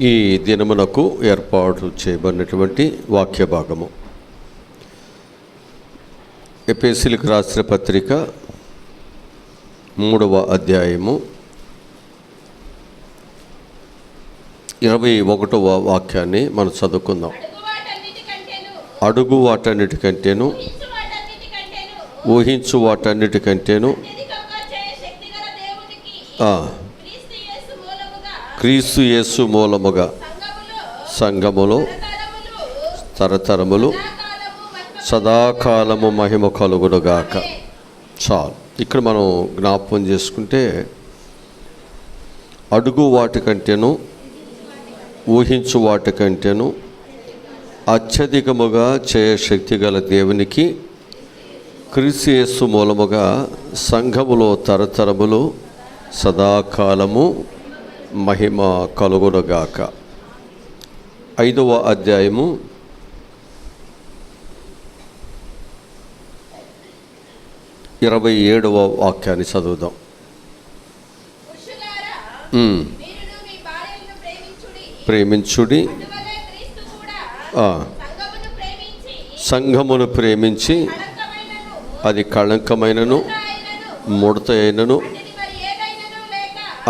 ఈ దినమునకు ఏర్పాటు చేయబడినటువంటి వాక్య భాగము ఎఫెసీయులకు రాసిన పత్రిక 3వ అధ్యాయము 21వ వాక్యాన్ని మనం చదువుకుందాం. అడుగు వాటన్నిటికంటేను ఊహించు వాటన్నిటికంటేను క్రీస్తు యేసు మూలముగా సంఘములో తరతరములు సదాకాలము మహిమ కలుగునుగాక. చాలు. ఇక్కడ మనం జ్ఞాపకం చేసుకుంటే అడుగు వాటికంటేను ఊహించు వాటికంటేను అత్యధికముగా చేయశక్తి గల దేవునికి క్రీస్తు యేసు మూలముగా సంఘములో తరతరములు సదాకాలము మహిమ కలుగునుగాక. 5వ అధ్యాయము 27వ వాక్యాన్ని చదువుదాం. ప్రేమించుడి, సంఘమును ప్రేమించి అది కళంకమైనను ముడత అయినను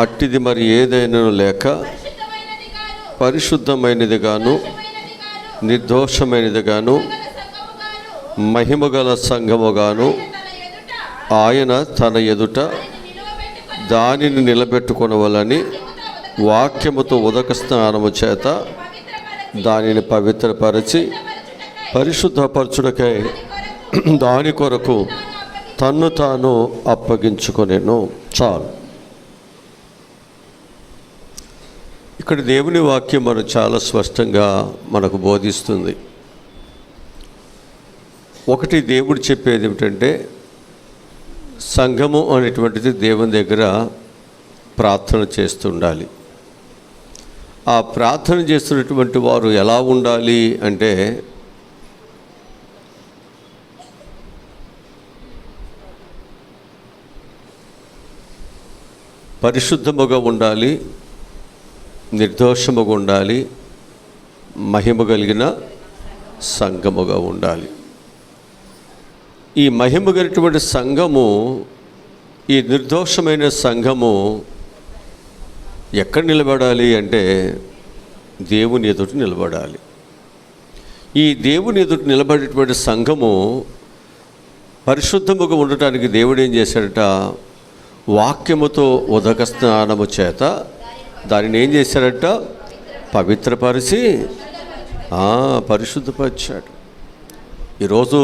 అట్టిది మరి ఏదైనాను లేక పరిశుద్ధమైనది గాను నిర్దోషమైనది గాను మహిమగల సంఘముగాను ఆయన తన ఎదుట దానిని నిలబెట్టుకొనవలని వాక్యముతో ఉదక స్నానము చేత దానిని పవిత్రపరచి పరిశుద్ధపరచుటకై దాని కొరకు తన్ను తాను అప్పగించుకొనెను. చాలు. ఇక్కడ దేవుని వాక్యం మనం చాలా స్పష్టంగా మనకు బోధిస్తుంది. ఒకటి, దేవుడు చెప్పేది ఏమిటంటే సంఘము అనేటువంటిది దేవుని దగ్గర ప్రార్థన చేస్తుండాలి. ఆ ప్రార్థన చేస్తున్నటువంటి వారు ఎలా ఉండాలి అంటే పరిశుద్ధముగా ఉండాలి, నిర్దోషముగా ఉండాలి, మహిమ కలిగిన సంఘముగా ఉండాలి. ఈ మహిమ కలిగినటువంటి సంఘము, ఈ నిర్దోషమైన సంఘము ఎక్కడ నిలబడాలి అంటే దేవుని ఎదుట నిలబడాలి. ఈ దేవుని ఎదుట నిలబడేటువంటి సంఘము పరిశుద్ధముగా ఉండటానికి దేవుడు ఏం చేశాడట, వాక్యముతో ఉదక స్నానము చేత దానిని ఏం చేశాడట, పవిత్రపరిచి పరిశుద్ధపరిచాడు. ఈరోజు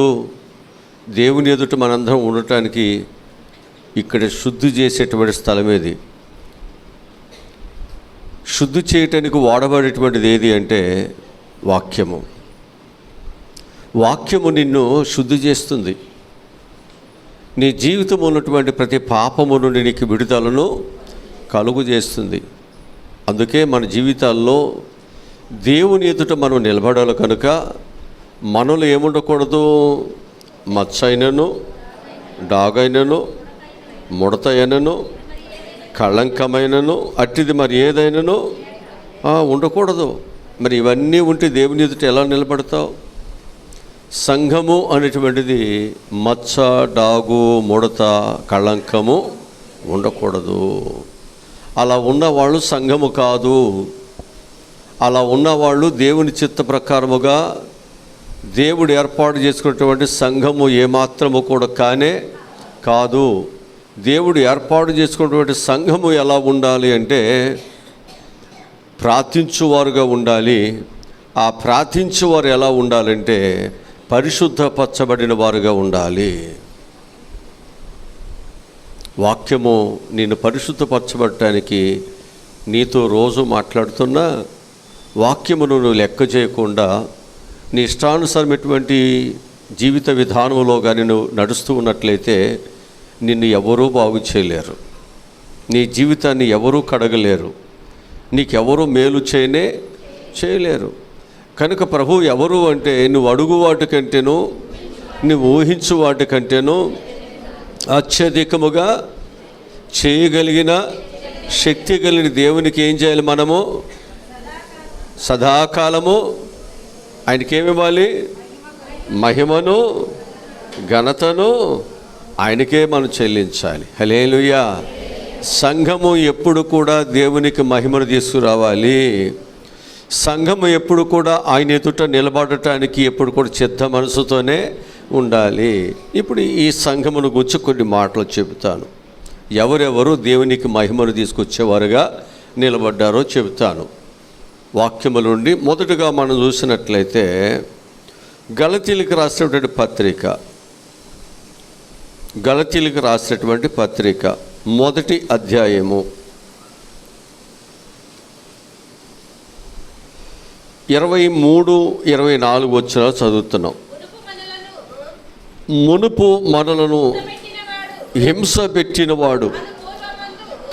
దేవుని ఎదుట మనందరం ఉండటానికి ఇక్కడ శుద్ధి చేసేటువంటి స్థలం ఏది? శుద్ధి చేయటానికి వాడబడేటువంటిది ఏది అంటే వాక్యము. వాక్యము నిన్ను శుద్ధి చేస్తుంది. నీ జీవితం ఉన్నటువంటి ప్రతి పాపము నుండి నీకు విడుదలను కలుగు చేస్తుంది. అందుకే మన జీవితాల్లో దేవుని ఎదుట మనం నిలబడాలి కనుక మనలో ఏముండకూడదు, మచ్చైనను డాగైనను ముడత అయినను కళంకమైనను అట్టిది మరి ఏదైనాను ఉండకూడదు. మరి ఇవన్నీ ఉంటే దేవుని ఎదుట ఎలా నిలబడతావు? సంఘము అనేటువంటిది మచ్చ, డాగు, ముడత, కళంకము ఉండకూడదు. అలా ఉన్నవాళ్ళు సంఘము కాదు. అలా ఉన్నవాళ్ళు దేవుని చిత్త ప్రకారముగా దేవుడు ఏర్పాటు చేసుకున్నటువంటి సంఘము ఏమాత్రము కూడా కానే కాదు. దేవుడు ఏర్పాటు చేసుకున్నటువంటి సంఘము ఎలా ఉండాలి అంటే ప్రార్థించువారుగా ఉండాలి. ఆ ప్రార్థించువారు ఎలా ఉండాలంటే పరిశుద్ధపరచబడిన వారుగా ఉండాలి. వాక్యము నేను పరిశుద్ధపరచబడటానికి నీతో రోజు మాట్లాడుతున్నా వాక్యమును నువ్వు లెక్క చేయకుండా నీ ఇష్టానుసారమైనటువంటి జీవిత విధానంలో కానీ నువ్వు నడుస్తూ ఉన్నట్లయితే నిన్ను ఎవరూ బాగు చేయలేరు. నీ జీవితాన్ని ఎవరూ కడగలేరు. నీకెవరూ మేలు చేయలేరు. కనుక ప్రభు ఎవరు అంటే నువ్వు అడుగు వాటికంటేను నువ్వు ఊహించు వాటికంటేను అత్యధికముగా చేయగలిగిన శక్తి కలిగిన దేవునికి ఏం చేయాలి? మనము సదాకాలము ఆయనకేమివ్వాలి? మహిమను ఘనతను ఆయనకే మనం చెల్లించాలి. హల్లెలూయా. సంఘము ఎప్పుడు కూడా దేవునికి మహిమను తీసుకురావాలి. సంఘము ఎప్పుడు కూడా ఆయన ఎదుట నిలబడటానికి ఎప్పుడు కూడా చిత్త మనసుతోనే ఉండాలి. ఇప్పుడు ఈ సంఘమును గురించి కొన్ని మాటలు చెబుతాను. ఎవరెవరు దేవునికి మహిమను తీసుకొచ్చేవారుగా నిలబడ్డారో చెబుతాను వాక్యముల నుండి. మొదటగా మనం చూసినట్లయితే గలతీయులకు రాసినటువంటి పత్రిక మొదటి అధ్యాయము 23-24 వచనాలు చదువుతున్నాం. మునుపు మనలను హింస పెట్టినవాడు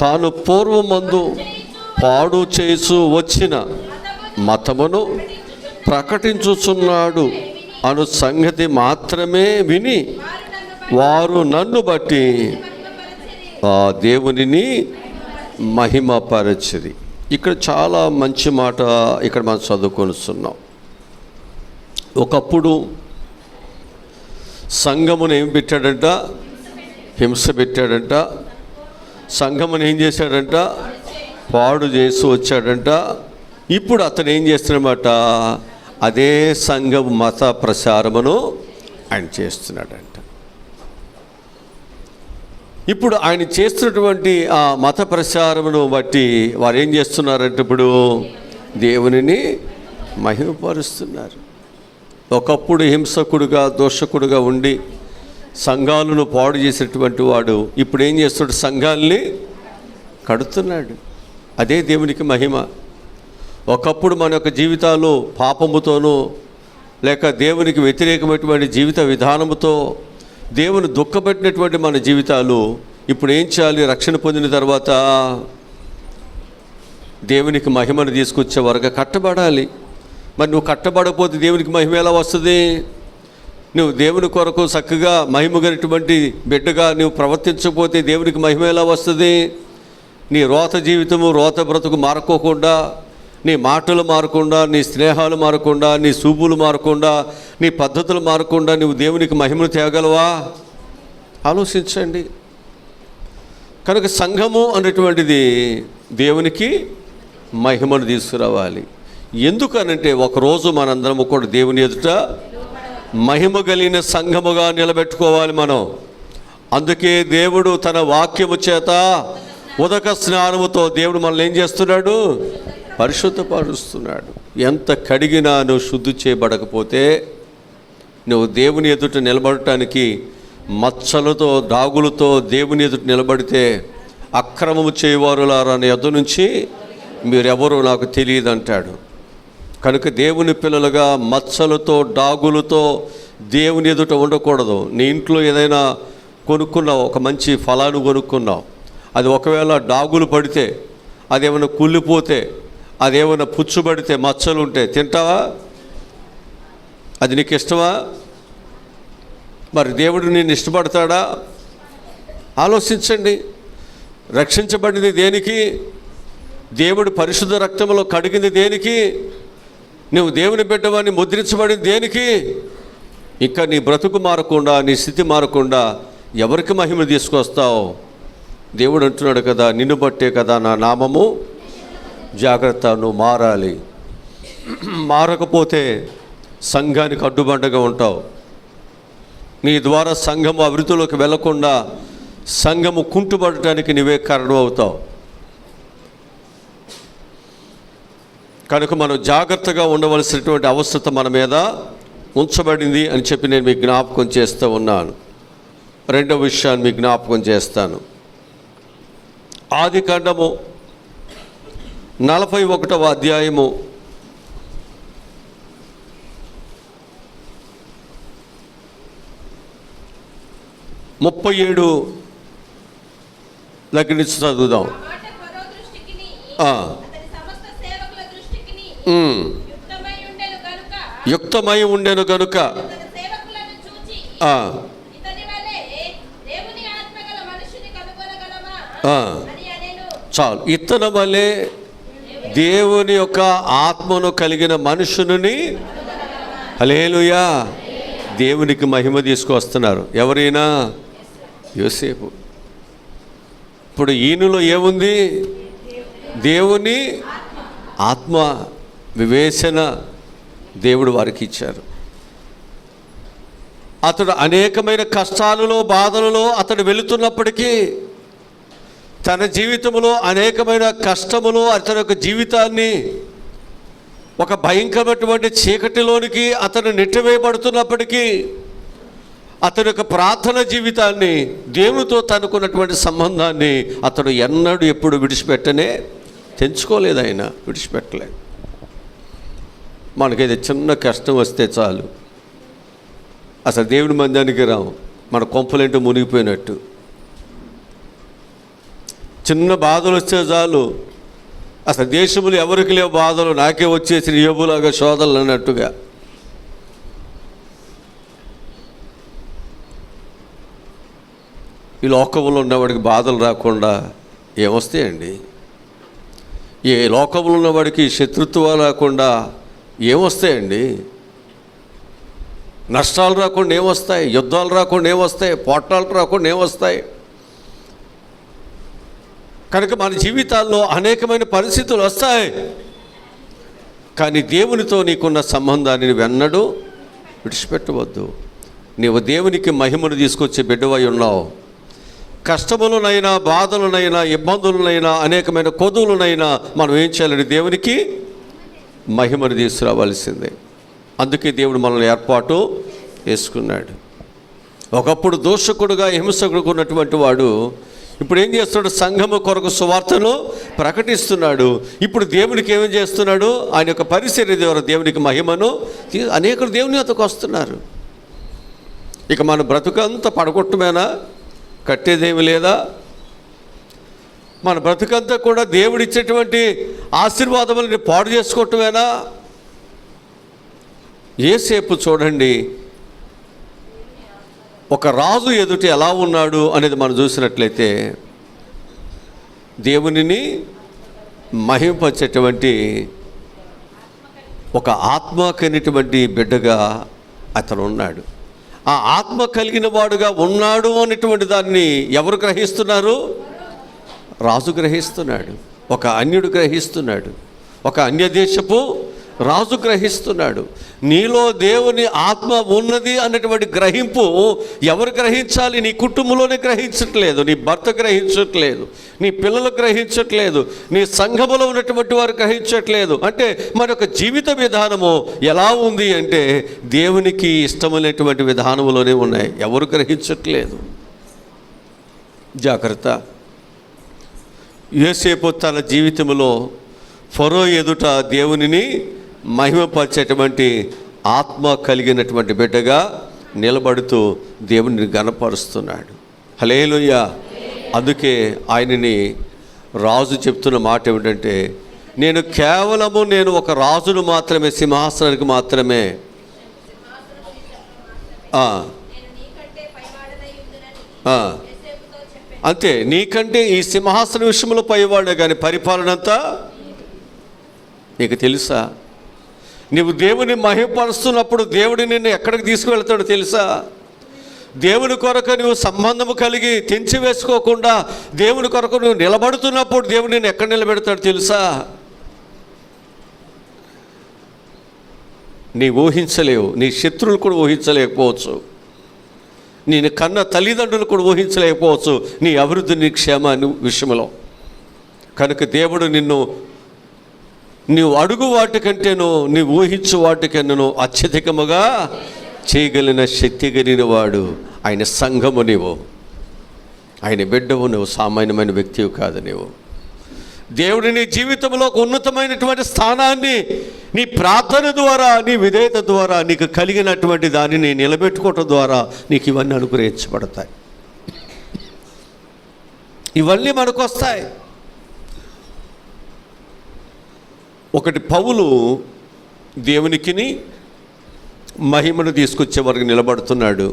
తాను పూర్వమందు పాడు చేసు వచ్చిన మతమును ప్రకటించుచున్నాడు అను సంగతి మాత్రమే విని వారు నన్ను బట్టి ఆ దేవునిని మహిమపరచిరి. ఇక్కడ చాలా మంచి మాట ఇక్కడ మనం చదువుకొనిస్తున్నాం. ఒకప్పుడు సంఘమును ఏం పెట్టాడంట? హింస పెట్టాడంట. సంఘమును ఏం చేశాడంట? పాడు చేసి వచ్చాడంట. ఇప్పుడు అతను ఏం చేస్తున్నాడట? అదే సంఘం మత ప్రచారమును ఆయన చేస్తున్నాడంట. ఇప్పుడు ఆయన చేస్తున్నటువంటి ఆ మత ప్రచారమును బట్టి వారు ఏం చేస్తున్నారంటే ఇప్పుడు దేవునిని మహిమపరుస్తున్నారు. ఒకప్పుడు హింసకుడుగా దోషకుడుగా ఉండి సంఘాలను పాడు చేసేటువంటి వాడు ఇప్పుడు ఏం చేస్తున్నాడు? సంఘాలని కడుతున్నాడు. అదే దేవునికి మహిమ. ఒకప్పుడు మన యొక్క జీవితాలు పాపముతోనూ లేక దేవునికి వ్యతిరేకమైనటువంటి జీవిత విధానముతో దేవుని దుఃఖపెట్టినటువంటి మన జీవితాలు ఇప్పుడు ఏం చేయాలి? రక్షణ పొందిన తర్వాత దేవునికి మహిమను తీసుకొచ్చే వరకు కట్టబడాలి. మరి నువ్వు కట్టబడకపోతే దేవునికి మహిమ ఎలా వస్తుంది? నువ్వు దేవుని కొరకు చక్కగా మహిమగలిగినటువంటి బిడ్డగా నువ్వు ప్రవర్తించకపోతే దేవునికి మహిమ ఎలా వస్తుంది? నీ రోత జీవితము రోత బ్రతుకు మారుకోకుండా, నీ మాటలు మారకుండా, నీ స్నేహాలు మారకుండా, నీ చూపులు మారకుండా, నీ పద్ధతులు మారకుండా నువ్వు దేవునికి మహిమను తేగలవా? ఆలోచించండి. కనుక సంఘము అనేటువంటిది దేవునికి మహిమను తీసుకురావాలి. ఎందుకనంటే ఒకరోజు మనందరము కూడా దేవుని ఎదుట మహిమ కలిగిన సంఘముగా నిలబెట్టుకోవాలి మనం. అందుకే దేవుడు తన వాక్యము చేత ఉదక స్నానముతో దేవుడు మనల్ని ఏం చేస్తున్నాడు? పరిశుద్ధపరుస్తున్నాడు. ఎంత కడిగినా నువ్వు శుద్ధి చేయబడకపోతే నువ్వు దేవుని ఎదుట నిలబడటానికి మచ్చలతో డాగులతో దేవుని ఎదుట నిలబడితే అక్రమము చేయవారులారా నీ యొద్ద నుంచి మీరెవరో నాకు తెలియదు అంటాడు. కనుక దేవుని పిల్లలుగా మచ్చలతో డాగులతో దేవుని ఎదుట ఉండకూడదు. నీ ఇంట్లో ఏదైనా కొనుక్కున్నావు, ఒక మంచి ఫలాన్ని కొనుక్కున్నావు, అది ఒకవేళ డాగులు పడితే, అదేమైనా కుళ్ళిపోతే, అదేమైనా పుచ్చుబడితే, మచ్చలు ఉంటే తింటావా? అది నీకు ఇష్టమా? మరి దేవుడు నిన్ను ఇష్టపడతాడా? ఆలోచించండి. రక్షించబడింది దేనికి? దేవుడు పరిశుద్ధ రక్తంలో కడిగింది దేనికి? నువ్వు దేవుని బిడ్డవాన్ని ముద్రించబడింది దేనికి? ఇంకా నీ బ్రతుకు మారకుండా, నీ స్థితి మారకుండా ఎవరికి మహిమ తీసుకొస్తావు? దేవుడు అంటున్నాడు కదా, నిన్ను బట్టే కదా నా నామము జాగ్రత్త, నువ్వు మారాలి. మారకపోతే సంఘానికి అడ్డుబండగా ఉంటావు. నీ ద్వారా సంఘము అభివృద్ధిలోకి వెళ్లకుండా సంఘము కుంటుపడటానికి నువ్వే కారణం అవుతావు. కనుక మనం జాగ్రత్తగా ఉండవలసినటువంటి అవసరత మన మీద ఉంచబడింది అని చెప్పి నేను మీకు జ్ఞాపకం చేస్తూ ఉన్నాను. రెండవ విషయాన్ని మీకు జ్ఞాపకం చేస్తాను. ఆదికాండము 41వ అధ్యాయము 37 దగ్గర నుంచి చదువుదాం. యుక్తమై ఉండెను గనుక చాలు. ఇతని వలె దేవుని యొక్క ఆత్మను కలిగిన మనుషుని, హల్లెలూయా, దేవునికి మహిమ తీసుకొస్తున్నారు. ఎవరైనా? యోసేపు. ఇప్పుడు ఈయనలో ఏముంది? దేవుని ఆత్మ వివేచన దేవుడు వారికి ఇచ్చారు. అతడు అనేకమైన కష్టాలలో, బాధలలో అతడు వెళుతున్నప్పటికీ, తన జీవితంలో అనేకమైన కష్టములు అతని యొక్క జీవితాన్ని ఒక భయంకరమైనటువంటి చీకటిలోనికి అతను నెట్టివేయబడుతున్నప్పటికీ, అతని యొక్క ప్రార్థన జీవితాన్ని, దేవునితో తనకున్నటువంటి సంబంధాన్ని అతడు ఎన్నడూ ఎప్పుడు విడిచిపెట్టనే తెంచుకోలేదు. ఆయన విడిచిపెట్టలేదు. మనకైతే చిన్న కష్టం వస్తే చాలు, అసలు దేవుని మందిరానికి రాము, మన కొంపలేంటో మునిగిపోయినట్టు. చిన్న బాధలు వస్తే చాలు, అసలు దేశంలో ఎవరికి లేవు బాధలు, నాకే వచ్చేసిన యోబులాగా శోధనలు అన్నట్టుగా. ఈ లోకంలో ఉన్నవాడికి బాధలు రాకుండా ఏమొస్తాయండి? ఏ లోకంలో ఉన్నవాడికి శత్రుత్వాలు రాకుండా ఏమొస్తాయండి? నష్టాలు రాకుండా ఏమొస్తాయి? యుద్ధాలు రాకుండా ఏమొస్తాయి? పోట్లాలు రాకుండా ఏమొస్తాయి? కనుక మన జీవితాల్లో అనేకమైన పరిస్థితులు వస్తాయి. కానీ దేవునితో నీకున్న సంబంధాన్ని వెన్నడూ విడిచిపెట్టవద్దు. నీవు దేవునికి మహిమను తీసుకొచ్చే బిడ్డవై ఉన్నావు. కష్టములనైనా, బాధలనైనా, ఇబ్బందులనైనా, అనేకమైన కొదువులనైనా మనం ఏం చేయాలని? దేవునికి మహిమను తీసుకురావాల్సిందే. అందుకే దేవుడు మనల్ని ఏర్పాటు చేసుకున్నాడు. ఒకప్పుడు దోషకుడుగా, హింసకుడుగా ఉన్నటువంటి వాడు ఇప్పుడు ఏం చేస్తున్నాడు? సంఘము కొరకు సువార్తను ప్రకటిస్తున్నాడు. ఇప్పుడు దేవునికి ఏమేం చేస్తున్నాడు? ఆయన యొక్క పరిచర్య ద్వారా దేవునికి మహిమను అనేకులు దేవుని వద్దకు వస్తున్నారు. ఇక మన బ్రతుకంతా పడగొట్టమేనా? కట్టేదేమి లేదా? మన బ్రతుకంతా కూడా దేవుడిచ్చేటువంటి ఆశీర్వాదములని పాడు చేసుకోవటమేనా? యోసేపు చూడండి, ఒక రాజు ఎదుట ఎలా ఉన్నాడు అనేది మనం చూసినట్లయితే, దేవునిని మహింపచేటువంటి ఒక ఆత్మ కలిగినటువంటి బిడ్డగా అతను ఉన్నాడు. ఆ ఆత్మ కలిగిన వాడుగా ఉన్నాడు అనేటువంటి దాన్ని ఎవరు గ్రహిస్తున్నారు? రాజు గ్రహిస్తున్నాడు. ఒక అన్యుడు గ్రహిస్తున్నాడు. ఒక అన్యదేశపు రాజు గ్రహిస్తున్నాడు. నీలో దేవుని ఆత్మ ఉన్నది అన్నటువంటి గ్రహింపు ఎవరు గ్రహించాలి? నీ కుటుంబంలోనే గ్రహించట్లేదు, నీ భర్త గ్రహించట్లేదు, నీ పిల్లలు గ్రహించట్లేదు, నీ సంఘములో ఉన్నటువంటి వారు గ్రహించట్లేదు. అంటే మన యొక్క జీవిత విధానము ఎలా ఉంది అంటే దేవునికి ఇష్టమైనటువంటి విధానంలోనే ఉన్నాయి. ఎవరు గ్రహించట్లేదు. జాగ్రత్త. యోసేపు తన జీవితంలో ఫరో ఎదుట దేవునిని మహిమపరిచేటువంటి ఆత్మ కలిగినటువంటి బిడ్డగా నిలబడుతూ దేవుని ఘనపరుస్తున్నాడు. హల్లెలూయా. అందుకే ఆయనని రాజు చెప్తున్న మాట ఏమిటంటే, నేను ఒక రాజును మాత్రమే, సింహాసనానికి మాత్రమే, అంతే, నీకంటే ఈ సింహాసన విషయంలో పైవాడే, కానీ పరిపాలన అంతా నీకు తెలుసా? నువ్వు దేవుని మహిమపరుస్తున్నప్పుడు దేవుడు నిన్ను ఎక్కడికి తీసుకువెళ్తాడో తెలుసా? దేవుని కొరకు నువ్వు సంబంధము కలిగి తెంచివేసుకోకుండా దేవుని కొరకు నువ్వు నిలబడుతున్నప్పుడు దేవుడు నిన్ను ఎక్కడ నిలబెడతాడో తెలుసా? నీ ఊహించలేవు. నీ శత్రువులు కూడా ఊహించలేకపోవచ్చు. నేను కన్న తల్లిదండ్రులు కూడా ఊహించలేకపోవచ్చు నీ అభివృద్ధి, నీ క్షేమాన్ని విషయంలో. కనుక దేవుడు నిన్ను నీవు అడుగు వాటికంటేనో నీవు ఊహించు వాటికన్నో అత్యధికముగా చేయగలిగిన శక్తి కలిగిన వాడు ఆయన సంఘము. నీవు ఆయన బిడ్డవు. నువ్వు సామాన్యమైన వ్యక్తివి కాదు. నీవు దేవుడి నీ జీవితంలో ఒక ఉన్నతమైనటువంటి స్థానాన్ని నీ ప్రార్థన ద్వారా, నీ విధేయత ద్వారా, నీకు కలిగినటువంటి దానిని నిలబెట్టుకోవటం ద్వారా నీకు ఇవన్నీ అనుగ్రహించబడతాయి. ఇవన్నీ మనకు వస్తాయి. ఒకటి, పౌలు దేవునికిని మహిమను తీసుకొచ్చే వరకు నిలబడుతున్నాడు.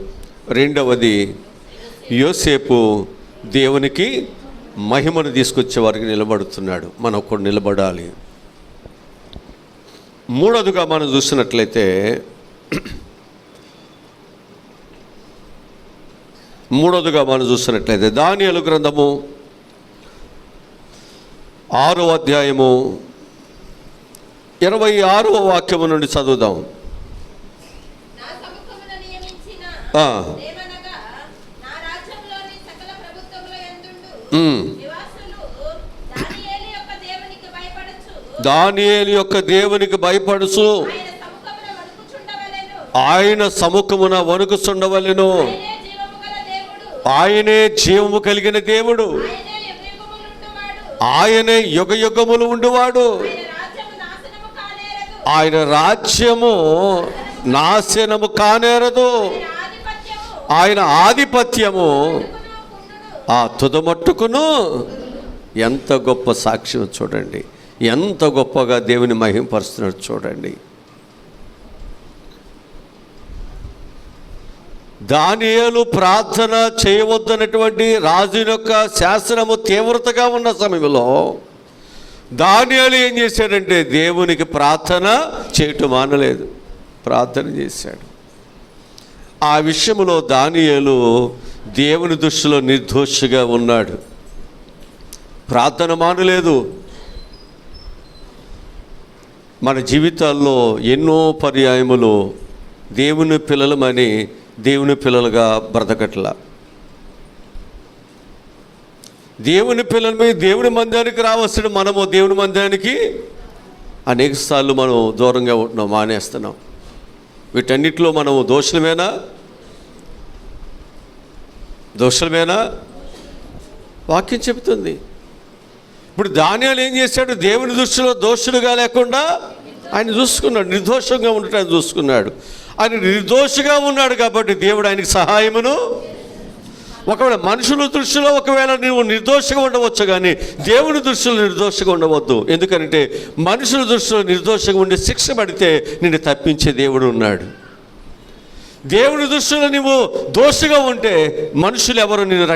రెండవది, యోసేపు దేవునికి మహిమను తీసుకొచ్చే వరకు నిలబడుతున్నాడు. మనం కూడా నిలబడాలి. మూడోదిగా మనం చూసినట్లయితే దానియేలు గ్రంథము 6వ అధ్యాయము 26వ వాక్యము నుండి చదువుదాం. దానియేలు యొక్క దేవునికి భయపడుచు ఆయన సముఖమున వణుకుచుండవలెను. ఆయనే జీవము కలిగిన దేవుడు, ఆయనే యుగయుగములు ఉండువాడు. ఆయన రాజ్యము నాశనము కానేరదు. ఆయన ఆధిపత్యము ఆ తుదమట్టుకును. ఎంత గొప్ప సాక్ష్యం చూడండి, ఎంత గొప్పగా దేవుని మహిమపరుస్తున్నాడు చూడండి. దానియేలు ప్రార్థన చేయవద్దన్నటువంటి రాజు యొక్క శాసనము తీవ్రతగా ఉన్న సమయంలో దానియేలు ఏం చేశాడంటే దేవునికి ప్రార్థన చేయటం మానలేదు, ప్రార్థన చేశాడు. ఆ విషయంలో దానియేలు దేవుని దృష్టిలో నిర్దోషిగా ఉన్నాడు, ప్రార్థన మానలేదు. మన జీవితాల్లో ఎన్నో పర్యాయములు దేవుని పిల్లలమని దేవుని పిల్లలుగా బ్రతకట్ల. దేవుని పిల్లలమై దేవుని మందిరానికి రావలసిన మనము దేవుని మందిరానికి అనేక సార్లు మనం దూరంగా ఉంటున్నాం, మానేస్తున్నాం. వీటన్నిటిలో మనం దోషులమేనా? వాక్యం చెబుతుంది. ఇప్పుడు దానియేలు ఏం చేశాడు? దేవుని దృష్టిలో దోషులుగా లేకుండా ఆయన చూసుకున్నాడు, నిర్దోషంగా ఉండటాన్ని చూసుకున్నాడు. ఆయన నిర్దోషిగా ఉన్నాడు కాబట్టి దేవుడు ఆయనకి సహాయమును. ఒకవేళ మనుషుల దృష్టిలో ఒకవేళ నువ్వు నిర్దోషంగా ఉండవచ్చు, కానీ దేవుని దృష్టిలో నిర్దోషంగా ఉండవద్దు. ఎందుకంటే మనుషుల దృష్టిలో నిర్దోషంగా ఉండి శిక్ష పడితే నిన్ను తప్పించే దేవుడు ఉన్నాడు. దేవుని దృష్టిలో నువ్వు దోషిగా ఉంటే మనుషులు ఎవరు నిన్ను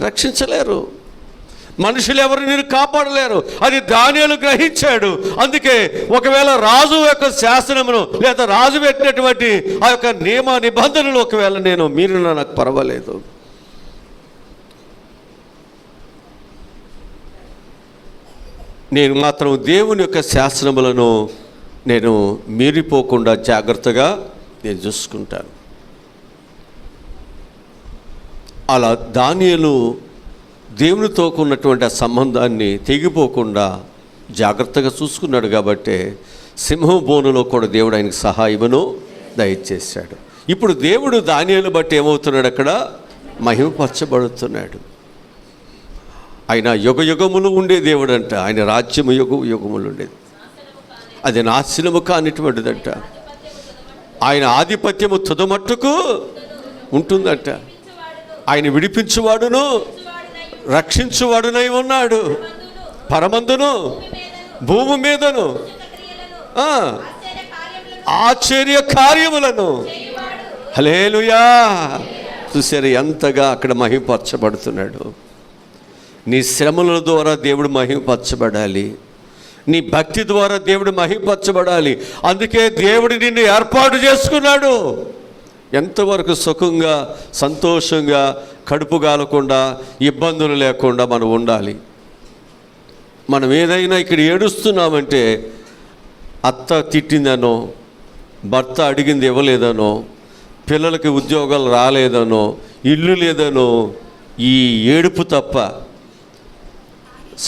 రక్షించలేరు, మనుషులు ఎవరు నిన్ను కాపాడలేరు. అది దానియేలు గ్రహించాడు. అందుకే ఒకవేళ రాజు యొక్క శాసనమును లేదా రాజు పెట్టినటువంటి ఆ యొక్క నియమ నిబంధనలు ఒకవేళ మీరు నాకు పర్వాలేదు, నేను మాత్రం దేవుని యొక్క శాసనములను నేను మీరిపోకుండా జాగ్రత్తగా నేను చూసుకుంటాను. అలా దానియేలు దేవునితో ఉన్నటువంటి ఆ సంబంధాన్ని తెగిపోకుండా జాగ్రత్తగా చూసుకున్నాడు కాబట్టి సింహం బోనులో కూడా దేవుడు ఆయనకు సహాయమును దయచేశాడు. ఇప్పుడు దేవుడు దానియేలు బట్టి ఏమవుతున్నాడు? అక్కడ మహిమపరచబడుతున్నాడు. ఆయన యుగయుగములు ఉండే దేవుడు అంట. ఆయన రాజ్యము యుగములు ఉండేది, అది నాశనము కానిటువంటిదంట. ఆయన ఆధిపత్యము తుదమట్టుకు ఉంటుందంట. ఆయన విడిపించువాడును రక్షించువాడునై ఉన్నాడు, పరమందును భూమి మీదను ఆశ్చర్య కార్యములను. హల్లెలూయా! చూసారు ఎంతగా అక్కడ మహిమపరచబడుతున్నాడు. నీ శ్రమల ద్వారా దేవుడు మహిమపరచబడాలి, నీ భక్తి ద్వారా దేవుడు మహిమపరచబడాలి. అందుకే దేవుడు నిన్ను ఏర్పాటు చేసుకున్నాడు. ఎంతవరకు సుఖంగా సంతోషంగా కడుపు కాలకుండా ఇబ్బందులు లేకుండా మనం ఉండాలి. మనం ఏదైనా ఇక్కడ ఏడుస్తున్నామంటే అత్త తిట్టిందనో, భర్త అడిగింది ఇవ్వలేదనో, పిల్లలకి ఉద్యోగాలు రాలేదనో, ఇల్లు లేదనో ఈ ఏడుపు తప్ప.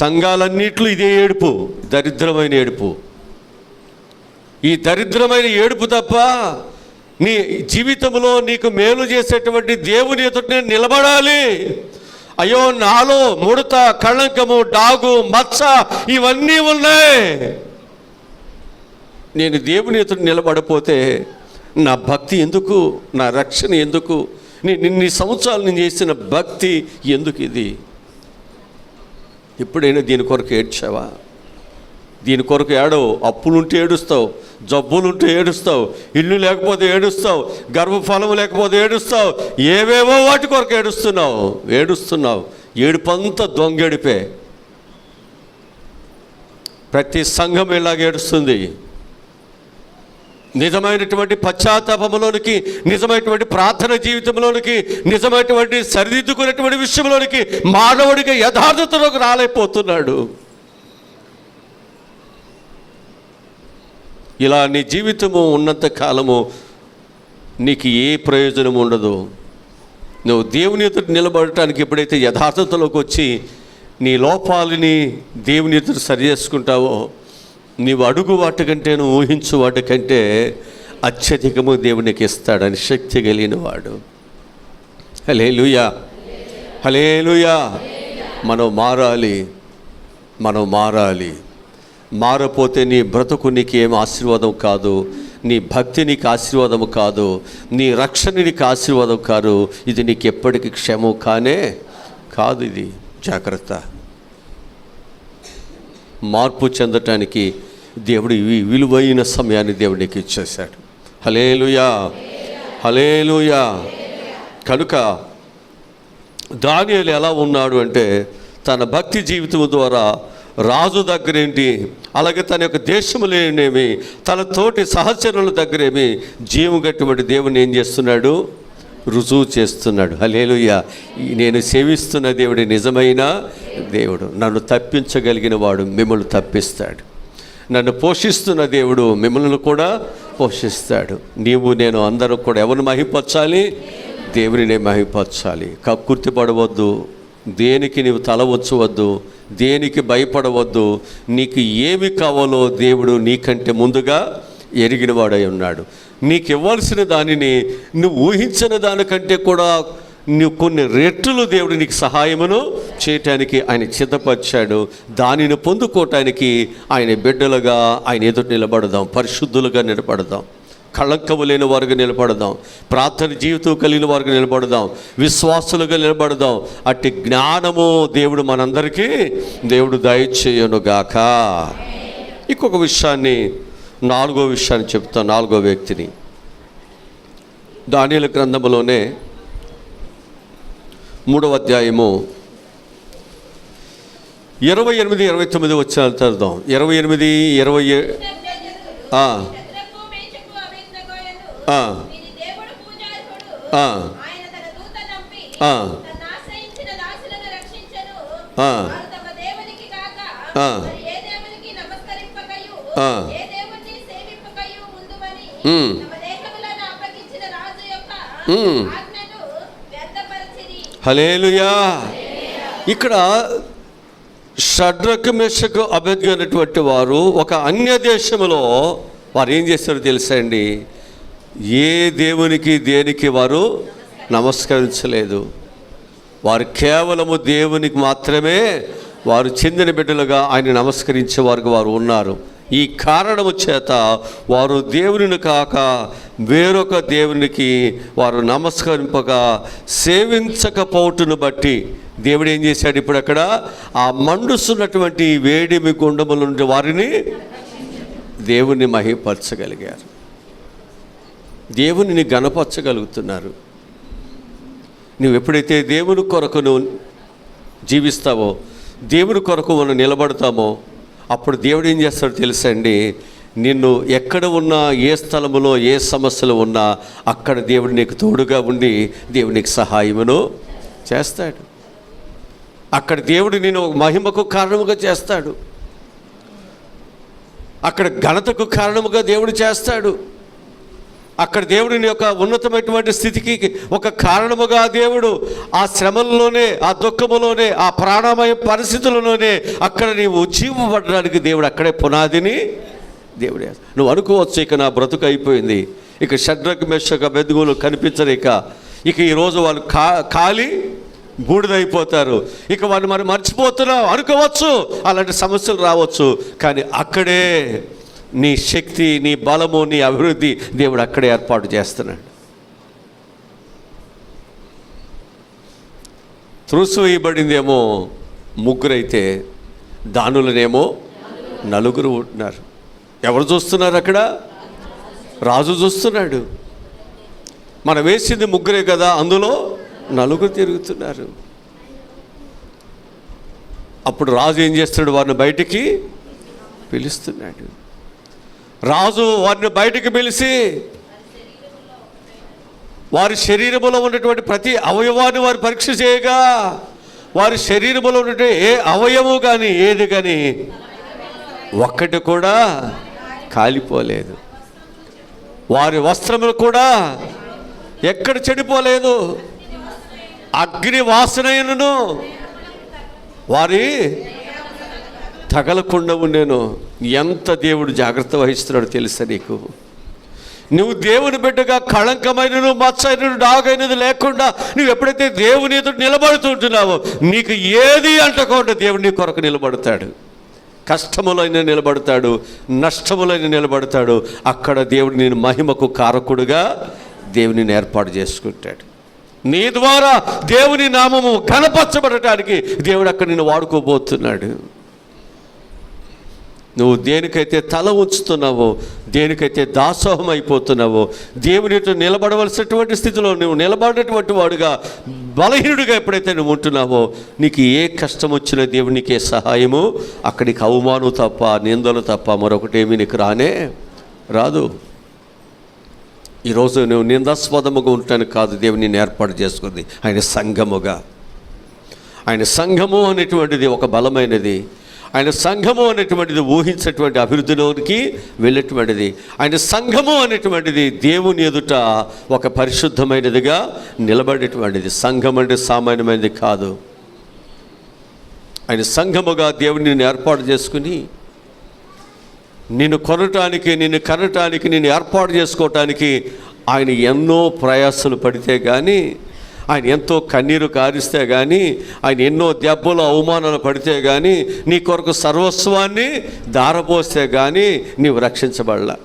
సంఘాలన్నిట్లో ఇదే ఏడుపు, దరిద్రమైన ఏడుపు. ఈ దరిద్రమైన ఏడుపు తప్ప నీ జీవితంలో నీకు మేలు చేసేటువంటి దేవుని ఎదుట నేను నిలబడాలి. అయ్యో నాలో ముడత, కళంకము, డాగు, మచ్చ ఇవన్నీ ఉన్నాయి, నేను దేవుని ఎదుట నిలబడిపోతే నా భక్తి ఎందుకు, నా రక్షణ ఎందుకు, నిన్ని సంవత్సరాలు నేను చేసిన భక్తి ఎందుకు? ఇది ఎప్పుడైనా దీని కొరకు ఏడ్చావా? దీని కొరకు ఏడవు. అప్పులుంటే ఏడుస్తావు, జబ్బులుంటే ఏడుస్తావు, ఇల్లు లేకపోతే ఏడుస్తావు, గర్భఫలం లేకపోతే ఏడుస్తావు, ఏవేవో వాటి కొరకు ఏడుస్తున్నావు. ఏడుపంతా దొంగేడిపే. ప్రతి సంఘం ఇలాగ ఏడుస్తుంది. నిజమైనటువంటి పశ్చాత్తాపంలోనికి, నిజమైనటువంటి ప్రార్థన జీవితంలోనికి, నిజమైనటువంటి సరిదిద్దుకునేటువంటి విషయంలోనికి మానవుడిగా యథార్థతలోకి రాలేకపోతున్నాడు. ఇలా నీ జీవితము ఉన్నంత కాలము నీకు ఏ ప్రయోజనం ఉండదు. నువ్వు దేవుని ఎదుట నిలబడటానికి ఎప్పుడైతే యథార్థతలోకి వచ్చి నీ లోపాలని దేవుని ఎదుట సరి చేసుకుంటావో, నీవు అడుగు వాటికంటే, నువ్వు ఊహించు వాటికంటే అత్యధికము దేవునికి ఇస్తాడని శక్తి కలిగిన వాడు. హల్లెలూయా, హల్లెలూయా. మనం మారాలి. మారపోతే నీ బ్రతుకు నీకు ఏం ఆశీర్వాదం కాదు, నీ భక్తి నీకు ఆశీర్వాదం కాదు, నీ రక్షణ నీకు ఆశీర్వాదం కాదు. ఇది నీకు ఎప్పటికీ క్షేమం కాదు. ఇది జాగ్రత్త. మార్పు చెందటానికి దేవుడు ఈ విలువైన సమయాన్ని దేవుడు నీకు ఇచ్చేశాడు. హల్లెలూయా, హల్లెలూయా. కనుక దానియేలు ఎలా ఉన్నాడు అంటే, తన భక్తి జీవితం ద్వారా రాజు దగ్గరేంటి, అలాగే తన యొక్క దేశములేనేమి, తన తోటి సహచరుల దగ్గరేమి జీవం గట్టిబడి దేవుని ఏం చేస్తున్నాడు? రుజువు చేస్తున్నాడు. హల్లెలూయా. నేను సేవిస్తున్న దేవుడి నిజమైన దేవుడు. నన్ను తప్పించగలిగిన వాడు మిమ్మల్ని తప్పిస్తాడు. నన్ను పోషిస్తున్న దేవుడు మిమ్మల్ని కూడా పోషిస్తాడు. నీవు నేను అందరూ కూడా ఎవరిని మహిమపరచాలి? దేవునినే మహిమపరచాలి. కక్కుర్తి పడవద్దు, దేనికి నీవు తల వంచవద్దు, దేనికి భయపడవద్దు. నీకు ఏమి కావాలో దేవుడు నీకంటే ముందుగా ఎరిగినవాడై ఉన్నాడు. నీకు ఇవ్వాల్సిన దానిని నువ్వు ఊహించిన దానికంటే కూడా నువ్వు కొన్ని రెట్లు దేవుడు నీకు సహాయమును చేయటానికి ఆయన సిద్ధపరిచాడు. దానిని పొందుకోవటానికి ఆయన బిడ్డలుగా ఆయన ఎదుట నిలబడదాం, పరిశుద్ధులుగా నిలబడదాం, కళంకము లేని వారుగా నిలబడదాం, ప్రార్థన జీవితం కలిగిన వారుగా నిలబడదాం, విశ్వాసులుగా నిలబడదాం. అట్టి జ్ఞానము దేవుడు మనందరికీ దేవుడు దయచేయునుగాక. ఇంకొక విషయాన్ని, నాలుగో విషయాన్ని చెప్తాను. నాలుగో వ్యక్తిని దానియేలు గ్రంథములోనే 3వ అధ్యాయము 28, 29 వచనాలు చదువుదాం. 28, 20. హల్లెలూయా. ఇక్కడ షడ్రకు, మెషకు, అబేద్గో అనేటువంటి వారు ఒక అన్య దేశంలో వారు ఏం చేస్తారో తెలుసా అండి? ఏ దేవునికి దేనికి వారు నమస్కరించలేదు. వారు కేవలము దేవునికి మాత్రమే వారు చెందిన బిడ్డలుగా ఆయన నమస్కరించే వారికి వారు ఉన్నారు. ఈ కారణము చేత వారు దేవునిని కాక వేరొక దేవునికి వారు నమస్కరింపగా సేవించకపోవటను బట్టి దేవుడు ఏం చేశాడు? ఇప్పుడు అక్కడ ఆ మండుస్తున్నటువంటి వేడిమి గుండముల నుండి వారిని దేవుని మహిమపరచగలిగారు, దేవునిని గణపరచగలుగుతున్నారు. నువ్వు ఎప్పుడైతే దేవుని కొరకు నువ్వు జీవిస్తావో, దేవుని కొరకు మనం నిలబడతామో, అప్పుడు దేవుడు ఏం చేస్తాడో తెలుసా అండి? నిన్ను ఎక్కడ ఉన్నా, ఏ స్థలములో, ఏ సమస్యలు ఉన్నా అక్కడ దేవుడు నీకు తోడుగా ఉండి దేవునికి సహాయమును చేస్తాడు. అక్కడ దేవుడు నేను మహిమకు కారణముగా చేస్తాడు. అక్కడ ఘనతకు కారణముగా దేవుడు చేస్తాడు. అక్కడ దేవుడిని యొక్క ఉన్నతమైనటువంటి స్థితికి ఒక కారణముగా దేవుడు ఆ శ్రమల్లోనే, ఆ దుఃఖములోనే, ఆ ప్రాణమయ పరిస్థితులలోనే అక్కడ నీవు జీవపడడానికి దేవుడు అక్కడే పునాదిని దేవుడే. నువ్వు అనుకోవచ్చు, ఇక నా బ్రతుకు అయిపోయింది, ఇక షడ్రకు, మెషకు, అబేద్గోలు కనిపించలేక ఇక ఈరోజు వాళ్ళు ఖాళీ బూడిదైపోతారు, ఇక వాళ్ళు మనం మర్చిపోతున్నాం అనుకోవచ్చు. అలాంటి సమస్యలు రావచ్చు. కానీ అక్కడే నీ శక్తి, నీ బలము, నీ అభివృద్ధి దేవుడు అక్కడే ఏర్పాటు చేస్తున్నాడు. త్రుసివేయబడిందేమో ముగ్గురైతే దానులనేమో నలుగురు ఉంటున్నారు. ఎవరు చూస్తున్నారు? అక్కడ రాజు చూస్తున్నాడు. మనం వేసింది ముగ్గురే కదా, అందులో నలుగురు తిరుగుతున్నారు. అప్పుడు రాజు ఏం చేస్తున్నాడు? వారిని బయటికి పిలుస్తున్నాడు. రాజు వారిని బయటికి పిలిచి వారి శరీరంలో ఉన్నటువంటి ప్రతి అవయవాన్ని వారు పరీక్ష చేయగా వారి శరీరంలో ఉన్నటువంటి ఏ అవయవం కానీ ఏది కానీ ఒక్కటి కూడా కాలిపోలేదు. వారి వస్త్రములు కూడా ఎక్కడ చెడిపోలేదు. అగ్ని వాసనను వారి తగలకుండా ఉండేను. ఎంత దేవుడు జాగ్రత్త వహిస్తున్నాడు తెలుసా నీకు? నువ్వు దేవుని బిడ్డగా కళంకమైనను మచ్చైనను డాగైనది లేకుండా నువ్వు ఎప్పుడైతే దేవుని ఎదుట నిలబడుతుంటున్నావో నీకు ఏది అంటకుండా దేవుడు నీ కొరకు నిలబడతాడు. కష్టములైన నిలబడతాడు, నష్టములైన నిలబడతాడు. అక్కడ దేవుడు నేను మహిమకు కారకుడుగా దేవుని ఏర్పాటు చేసుకుంటాడు. నీ ద్వారా దేవుని నామము ఘనపరచబడటానికి దేవుడు అక్కడ నిన్ను వాడుకోబోతున్నాడు. నువ్వు దేనికైతే తల ఉంచుతున్నావో, దేనికైతే దాసోహం అయిపోతున్నావో, దేవునితో నిలబడవలసినటువంటి స్థితిలో నువ్వు నిలబడినటువంటి వాడుగా బలహీనుడిగా ఎప్పుడైతే నువ్వు ఉంటున్నావో నీకు ఏ కష్టం వచ్చినా దేవునికే సహాయము, అక్కడికి అవమానం తప్ప నిందలు తప్ప మరొకటేమీ నీకు రాదు. ఈరోజు నువ్వు నిందాస్పదముగా ఉండటానికి కాదు దేవుని నేను ఏర్పాటు చేసుకుంది ఆయన సంఘముగా. ఆయన సంఘము అనేటువంటిది ఒక బలమైనది. ఆయన సంఘము అనేటువంటిది ఊహించేటువంటి అభివృద్ధిలోనికి వెళ్ళేటువంటిది. ఆయన సంఘము అనేటువంటిది దేవుని ఎదుట ఒక పరిశుద్ధమైనదిగా నిలబడేటువంటిది. సంఘం అంటే సామాన్యమైనది కాదు. ఆయన సంఘముగా దేవుని నేను ఏర్పాటు చేసుకుని నిన్ను కొనటానికి, నిన్ను కనటానికి, నిన్ను ఏర్పాటు చేసుకోవటానికి ఆయన ఎన్నో ప్రయాసలు పడితే కానీ, ఆయన ఎంతో కన్నీరు కారిస్తే కానీ, ఆయన ఎన్నో దెబ్బలు అవమానాలు పడితే కానీ, నీ కొరకు సర్వస్వాన్ని దారపోస్తే కానీ నీవు రక్షించబడలా.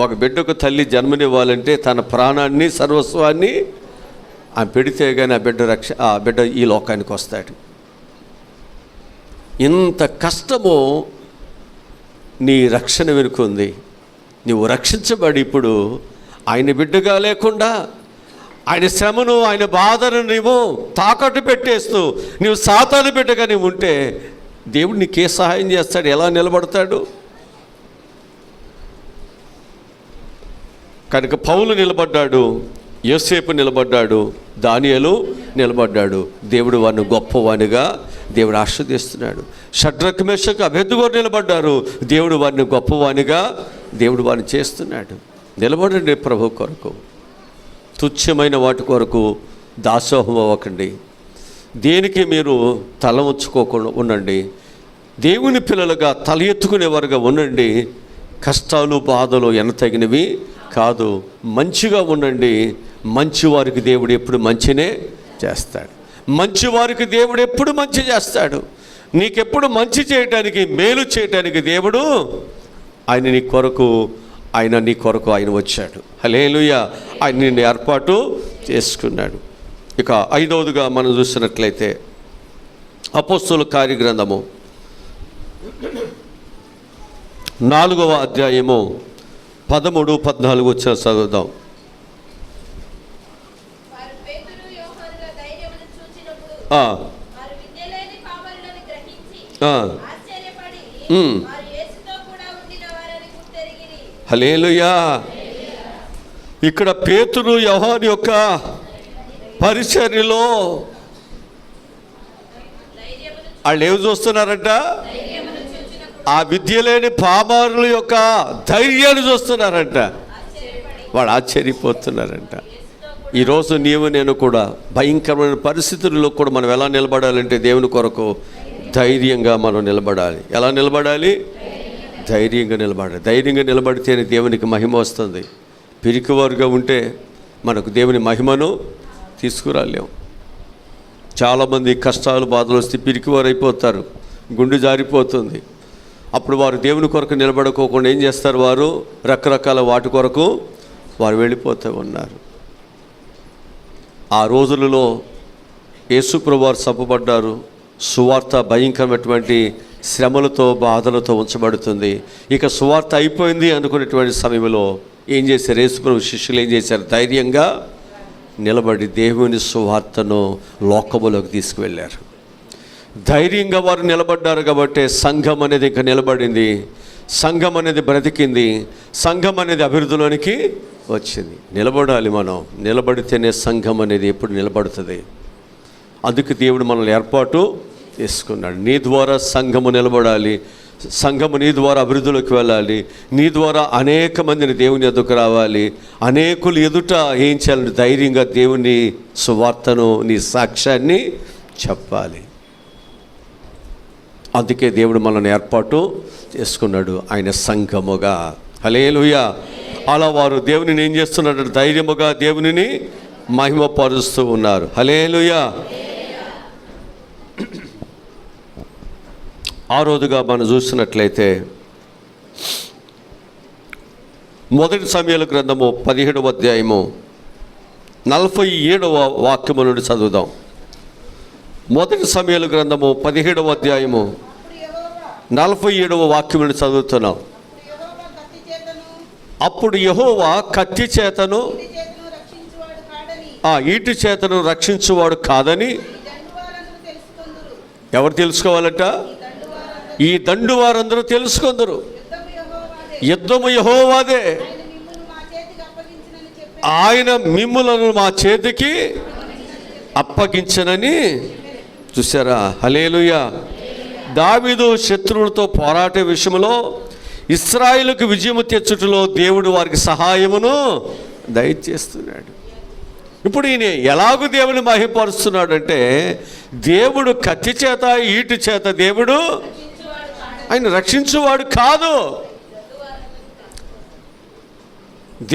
ఒక బిడ్డకు తల్లి జన్మనివ్వాలంటే తన ప్రాణాన్ని సర్వస్వాన్ని ఆమె పెడితే కానీ ఆ బిడ్డ ఈ లోకానికి వస్తాడు. ఇంత కష్టము నీ రక్షణ వెనుకుంది. నువ్వు రక్షించబడి ఇప్పుడు ఆయన బిడ్డగా లేకుండా ఆయన శ్రమను, ఆయన బాధను నీవు తాకట్టు పెట్టేస్తూ నువ్వు సాతాను బిడ్డగా నీవు ఉంటే దేవుడు నీకే సహాయం చేస్తాడు? ఎలా నిలబడతాడు? కనుక పౌలు నిలబడ్డాడు, యోసేపు నిలబడ్డాడు, దానియేలు నిలబడ్డాడు. దేవుడు వారిని గొప్పవానిగా దేవుడు ఆశీర్వదిస్తున్నాడు. షడ్రక్ మేషక్ అబేద్నెగో నిలబడ్డారు. దేవుడు వారిని గొప్పవానిగా దేవుడు వారిని చేస్తున్నాడు. నిలబడండి ప్రభు కొరకు. తుచ్చమైన వాటి కొరకు దాసోహం అవ్వకండి. దేనికి మీరు తల ఉంచుకోకుండా ఉండండి. దేవుని పిల్లలుగా తల ఎత్తుకునేవారుగా ఉండండి. కష్టాలు బాధలు ఎనతగినవి కాదు. మంచిగా ఉండండి. మంచివారికి దేవుడు ఎప్పుడు మంచినే చేస్తాడు. మంచివారికి దేవుడు ఎప్పుడు మంచి చేస్తాడు. నీకెప్పుడు మంచి చేయటానికి, మేలు చేయటానికి దేవుడు ఆయన నీ కొరకు ఆయన వచ్చాడు. హల్లెలూయా. ఆయన నిన్ను ఏర్పాటు చేసుకున్నాడు. ఇక ఐదవదిగా మనం చూసినట్లయితే అపోస్తలుల కార్యగ్రంథము 4వ అధ్యాయము 13, 14 వచ్చిన చదువుదాం. హల్లెలూయా. ఇక్కడ పేతురు యోహాను యొక్క పరిచర్యలో వాళ్ళు ఏమి చూస్తున్నారంట? ఆ విద్య లేని పామరుల యొక్క ధైర్యాన్ని చూస్తున్నారంట. వాళ్ళు ఆశ్చర్యపోతున్నారంట. ఈరోజు నీవు నేను కూడా భయంకరమైన పరిస్థితుల్లో కూడా మనం ఎలా నిలబడాలంటే దేవుని కొరకు ధైర్యంగా మనం నిలబడాలి. ఎలా నిలబడాలి? ధైర్యంగా నిలబడాలి. ధైర్యంగా నిలబడితేనే దేవునికి మహిమ వస్తుంది. పిరికివారుగా ఉంటే మనకు దేవుని మహిమను తీసుకురాలేము. చాలామంది కష్టాలు బాధలు వస్తే పిరికివారు అయిపోతారు, గుండె జారిపోతుంది. అప్పుడు వారు దేవుని కొరకు నిలబడుకోకుండా ఏం చేస్తారు? వారు రకరకాల వాటి కొరకు వారు వెళ్ళిపోతూ ఉన్నారు. ఆ రోజులలో యేసుప్రభువు వారు చంపబడ్డారు. సువార్త భయంకరమైనటువంటి శ్రమలతో బాధలతో ఉంచబడుతుంది. ఇక సువార్త అయిపోయింది అనుకునేటువంటి సమయంలో ఏం చేశారు? యేసుప్రభు శిష్యులు ఏం చేశారు? ధైర్యంగా నిలబడి దేవుని సువార్తను లోకములోకి తీసుకువెళ్ళారు. ధైర్యంగా వారు నిలబడ్డారు కాబట్టి సంఘం అనేది ఇంకా నిలబడింది. సంఘం అనేది బ్రతికింది, సంఘం అనేది అభివృద్ధిలోనికి వచ్చింది. నిలబడాలి, మనం నిలబడితేనే సంఘం అనేది ఎప్పుడు నిలబడుతుంది. అందుకు దేవుడు మనల్ని ఏర్పాటు చేసుకున్నాడు. నీ ద్వారా సంఘము నిలబడాలి, సంఘము నీ ద్వారా అభివృద్ధిలోకి వెళ్ళాలి, నీ ద్వారా అనేక మందిని దేవుని ఎదుకు రావాలి, అనేకులు ఎదుట ఏం చేయాలంటే ధైర్యంగా దేవుని సువార్తను, నీ సాక్ష్యాన్ని చెప్పాలి. అందుకే దేవుడు మనల్ని ఏర్పాటు చేసుకున్నాడు ఆయన సంఘముగా. హల్లెలూయా. అలా వారు దేవునిని ఏం చేస్తున్నాడు? ధైర్యముగా దేవునిని మహిమపరుస్తూ ఉన్నారు. హల్లెలూయా. ఆ రోజుగా మనం చూసినట్లయితే మొదటి సమూయేలు గ్రంథము 17వ అధ్యాయము 47వ వాక్యము నుండి చదువుదాం. మొదటి సమూయేలు గ్రంథము 17వ అధ్యాయము 47వ వాక్యం నుండి చదువుతున్నాం. అప్పుడు యెహోవా కత్తి చేతను ఈటి చేతను రక్షించువాడు కాదని ఎవరు తెలుసుకోవాలట? ఈ దండు వారందరూ తెలుసుకుందరు. యుద్ధము యెహోవాదే, ఆయన మిమ్ములను మా చేతికి అప్పగించనని. చూసారా? హల్లెలూయా. దావీదు శత్రువులతో పోరాటే విషయంలో ఇశ్రాయేలుకు విజయము తెచ్చుటలో దేవుడు వారికి సహాయమును దయచేస్తున్నాడు. ఇప్పుడు ఈయన ఎలాగూ దేవుని మహిమపరుస్తున్నాడు అంటే, దేవుడు కత్తి చేత ఈటి చేత దేవుడు ఆయన రక్షించువాడు కాదు.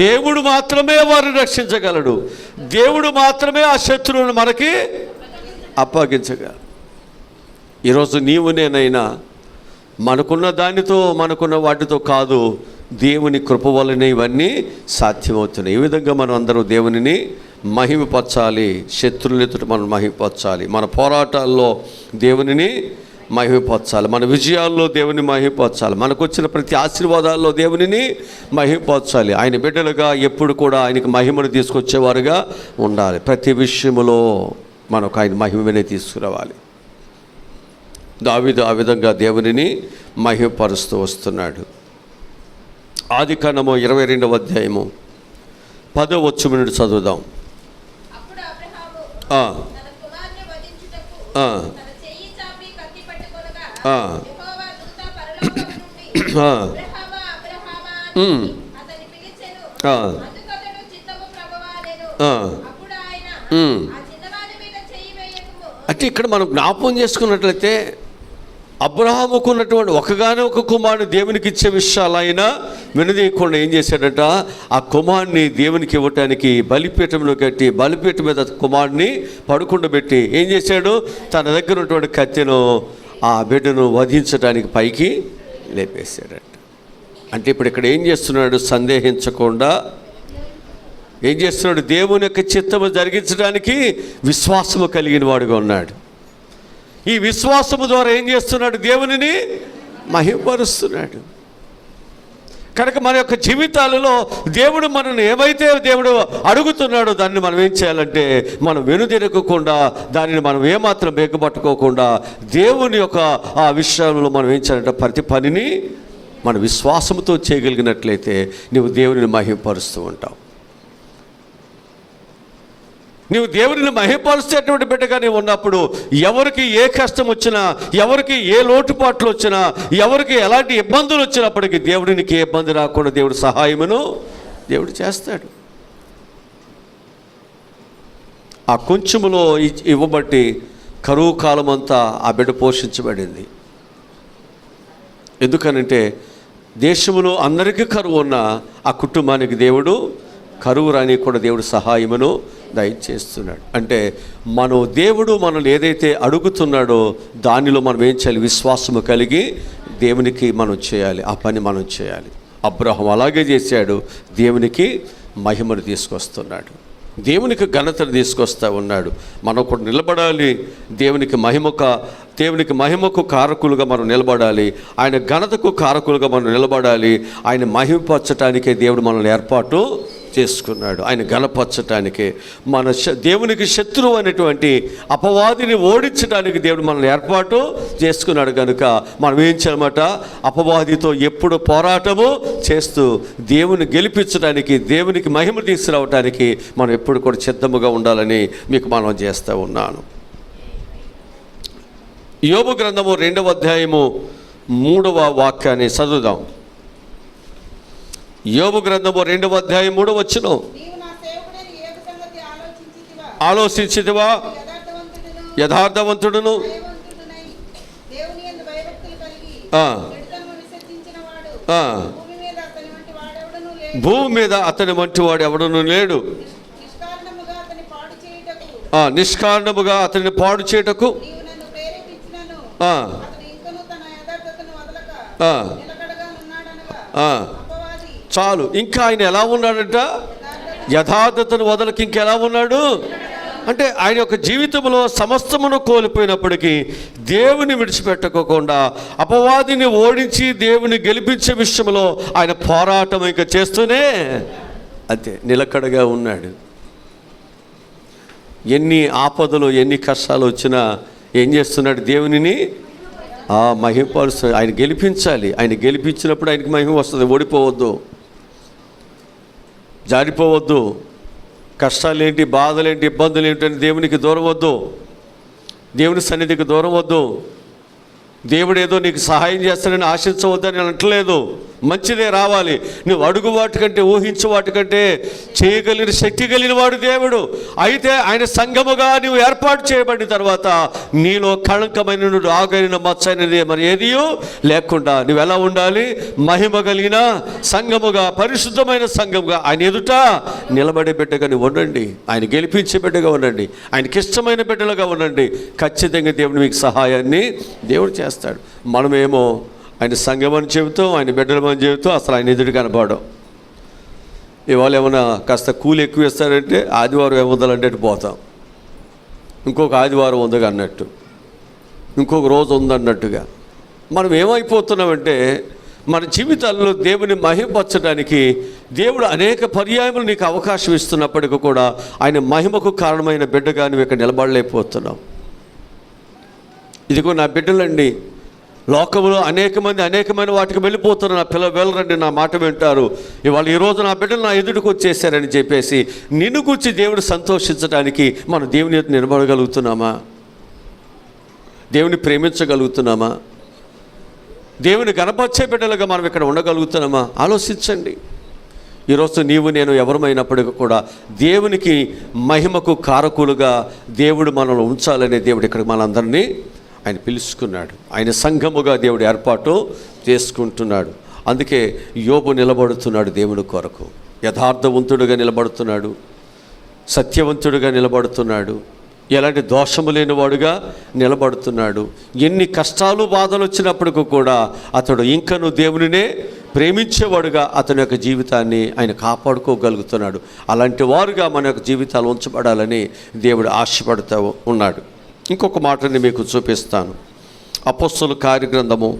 దేవుడు మాత్రమే వారిని రక్షించగలడు. దేవుడు మాత్రమే ఆ శత్రువును మనకి అప్పగించగలడు. ఈరోజు నీవు నేనైనా మనకున్న దానితో, మనకున్న వాటితో కాదు, దేవుని కృప వలన ఇవన్నీ సాధ్యమవుతున్నాయి. ఈ విధంగా మనం అందరూ దేవునిని మహిమపరచాలి. శత్రువుల ఎదుట మనం మహిమపరచాలి. మన పోరాటాల్లో దేవునిని మహిమపరచాలి. మన విజయాల్లో దేవుని మహిమపరచాలి. మనకు వచ్చిన ప్రతి ఆశీర్వాదాల్లో దేవునిని మహిమపరచాలి. ఆయన బిడ్డలుగా ఎప్పుడు కూడా ఆయనకి మహిమను తీసుకొచ్చేవారుగా ఉండాలి. ప్రతి విషయంలో మనకు ఆయన మహిమనే తీసుకురావాలి. దావీదు ఆ విధంగా దేవునిని మహిమపరుస్తూ వస్తున్నాడు. ఆదికాండము 22వ అధ్యాయము 10వ వచనం నుండి చదువుదాం. అంటే ఇక్కడ మనం జ్ఞాపకం చేసుకున్నట్లయితే అబ్రహాముకు ఉన్నటువంటి ఒకగానే ఒక కుమారుని దేవునికి ఇచ్చే విషయాలు ఆయన వినదీయకుండా ఏం చేశాడట? ఆ కుమారుని దేవునికి ఇవ్వటానికి బలిపీఠంలో కట్టి, బలిపీఠం మీద కుమారుని పడుకుండబెట్టి ఏం చేశాడు? తన దగ్గర ఉన్నటువంటి కత్తెను ఆ బిడ్డను వధించడానికి పైకి లేపేశాడట. అంటే ఇప్పుడు ఇక్కడ ఏం చేస్తున్నాడు? సందేహించకుండా ఏం చేస్తున్నాడు? దేవుని యొక్క చిత్తము జరిగించడానికి విశ్వాసము కలిగిన వాడుగా ఉన్నాడు. ఈ విశ్వాసము ద్వారా ఏం చేస్తున్నాడు? దేవునిని మహిమపరుస్తున్నాడు. కనుక మన యొక్క జీవితాలలో దేవుడు మనల్ని ఏమైతే దేవుడు అడుగుతున్నాడో దాన్ని మనం ఏం చేయాలంటే, మనం వెనుదిరగకుండా, దానిని మనం ఏమాత్రం బేగపట్టుకోకుండా దేవుని యొక్క ఆ విషయంలో మనం ఏం చేయాలంటే ప్రతి పనిని మన విశ్వాసంతో చేయగలిగినట్లయితే నువ్వు దేవునిని మహిమపరుస్తూ ఉంటావు. నీవు దేవుడిని మహిమపరిచేటువంటి బిడ్డగా నీవు ఉన్నప్పుడు ఎవరికి ఏ కష్టం వచ్చినా, ఎవరికి ఏ లోటుపాట్లు వచ్చినా, ఎవరికి ఎలాంటి ఇబ్బందులు వచ్చినప్పటికీ దేవుడికి ఏ ఇబ్బంది రాకుండా దేవుడు సహాయమును దేవుడు చేస్తాడు. ఆ కొంచెములో ఇవ్వబట్టి కరువు కాలం అంతా ఆ బిడ్డ పోషించబడింది. ఎందుకనంటే దేశంలో అందరికీ కరువు ఉన్న ఆ కుటుంబానికి దేవుడు కరువు రాని కూడా దేవుడు సహాయమును దయచేస్తున్నాడు. అంటే దేవుడు మనల్ని ఏదైతే అడుగుతున్నాడో దానిలో మనం ఏం చేయాలి? విశ్వాసము కలిగి దేవునికి మనం చేయాలి, ఆ పని మనం చేయాలి. అబ్రహాము అలాగే చేశాడు. దేవునికి మహిమను తీసుకొస్తున్నాడు, దేవునికి ఘనతను తీసుకొస్తూ ఉన్నాడు. మనం కూడా నిలబడాలి. దేవునికి మహిమకు కారకులుగా మనం నిలబడాలి. ఆయన ఘనతకు కారకులుగా మనం నిలబడాలి. ఆయన మహిమపరచడానికే దేవుడు మనల్ని ఏర్పాటు చేసుకున్నాడు. ఆయన గలపరచటానికి, మన దేవునికి శత్రువు అనేటువంటి అపవాదిని ఓడించడానికి దేవుడు మనల్ని ఏర్పాటు చేసుకున్నాడు. కనుక మనం ఏం చేయాలన్నమాట, అపవాదితో ఎప్పుడు పోరాటము చేస్తూ దేవుని గెలిపించడానికి, దేవునికి మహిమ తీసుకురావడానికి మనం ఎప్పుడు కూడా సిద్ధముగా ఉండాలని మీకు మనం చేస్తూ ఉన్నాను. యోబు గ్రంథము 2వ అధ్యాయము 3వ వాక్యాన్ని చదువుదాం. యోబు గ్రంథము 2వ అధ్యాయం 3వ వచనం. ఆలోచించితివా, యథార్థవంతుడును భూమి మీద అతని వంటి వాడు ఎవడను లేడు. నిష్కారణముగా అతన్ని పాడు చేయుటకు చాలు. ఇంకా ఆయన ఎలా ఉన్నాడంట? యథార్థతను వదలకి ఇంకెలా ఉన్నాడు అంటే, ఆయన యొక్క జీవితంలో సమస్తమును కోల్పోయినప్పటికీ దేవుని విడిచిపెట్టకోకుండా అపవాదిని ఓడించి దేవుని గెలిపించే విషయంలో ఆయన పోరాటం ఇంకా చేస్తూనే అంతే నిలకడగా ఉన్నాడు. ఎన్ని ఆపదలు, ఎన్ని కష్టాలు వచ్చినా ఏం చేస్తున్నాడు? దేవునిని మహిమపరుస్తాడు. ఆయన గెలిపించాలి. ఆయన గెలిపించినప్పుడు ఆయనకి మహిమ వస్తుంది. ఓడిపోవద్దు, జారిపోవద్దు. కష్టాలేంటి, బాధలేంటి, ఇబ్బందులు ఏంటని దేవునికి దూరం వద్దు, దేవుని సన్నిధికి దూరం వద్దు. దేవుడు ఏదో నీకు సహాయం చేస్తాడని ఆశించవద్దని అనట్లేదు. మంచిదే రావాలి. నువ్వు అడుగు వాటికంటే, ఊహించు వాటికంటే చేయగలిగిన శక్తి కలిగిన వాడు దేవుడు. అయితే ఆయన సంఘముగా నువ్వు ఏర్పాటు చేయబడిన తర్వాత నీలో కళంకమైన, ఆగైన, మచ్చైనది మరి ఏదియో లేకుండా నువ్వు ఎలా ఉండాలి? మహిమ కలిగిన సంఘముగా, పరిశుద్ధమైన సంఘముగా ఆయన ఎదుట నిలబడే బిడ్డగా నువ్వు ఉండండి. ఆయన గెలిపించే బిడ్డగా ఉండండి. ఆయనకి ఇష్టమైన బిడ్డలుగా ఉండండి. ఖచ్చితంగా దేవుడు మీకు సహాయాన్ని దేవుడు చేస్తాడు. మనమేమో ఆయన సంఘమని చెబుతాం, ఆయన బిడ్డలమని చెబుతాం, అసలు ఆయన ఎదురు కనపడడం. ఇవాళ ఏమన్నా కాస్త కూలి ఎక్కువ ఇస్తారంటే ఆదివారం ఏముందాలంటే పోతాం, ఇంకొక ఆదివారం ఉందిగా అన్నట్టు, ఇంకొక రోజు ఉందన్నట్టుగా. మనం ఏమైపోతున్నామంటే, మన జీవితాల్లో దేవుని మహిమపరచడానికి దేవుడు అనేక పర్యాయములు నీకు అవకాశం ఇస్తున్నప్పటికీ కూడా ఆయన మహిమకు కారణమైన బిడ్డగా నువ్వు ఇక్కడ నిలబడలేకపోతున్నావు. ఇదిగో నా బిడ్డలండి, లోకంలో అనేకమైన వాటికి వెళ్ళిపోతున్నారు. నా పిల్లలు వెళ్ళరండి, నా మాట వింటారు. ఇవాళ ఈరోజు నా బిడ్డలు నా ఎదుటికి వచ్చేసారని చెప్పేసి నిన్ను గురించి దేవుడు సంతోషించడానికి మనం దేవుని ఎదుట నిలబడగలుగుతున్నామా? దేవుని ప్రేమించగలుగుతున్నామా? దేవుని గణపరిచే బిడ్డలుగా మనం ఇక్కడ ఉండగలుగుతున్నామా? ఆలోచించండి. ఈరోజు నీవు నేను ఎవరమైనప్పటికీ కూడా దేవునికి మహిమకు కారకులుగా దేవుడు మనల్ని ఉంచాలనే దేవుడు ఇక్కడ మనందరినీ ఆయన పిలుచుకున్నాడు. ఆయన సంఘముగా దేవుడు ఏర్పాటు చేసుకుంటున్నాడు. అందుకే యోబు నిలబడుతున్నాడు దేవుని కొరకు. యథార్థవంతుడుగా నిలబడుతున్నాడు, సత్యవంతుడుగా నిలబడుతున్నాడు, ఎలాంటి దోషము లేనివాడుగా నిలబడుతున్నాడు. ఎన్ని కష్టాలు, బాధలు వచ్చినప్పటికీ కూడా అతడు ఇంకను దేవునినే ప్రేమించేవాడుగా అతని యొక్క జీవితాన్ని ఆయన కాపాడుకోగలుగుతున్నాడు. అలాంటి వారుగా మన యొక్క జీవితాలు ఉంచబడాలని దేవుడు ఆశపడుతూ ఉన్నాడు. ఇంకొక మాటని మీకు చూపిస్తాను. అపొస్తలుల కార్యగ్రంథము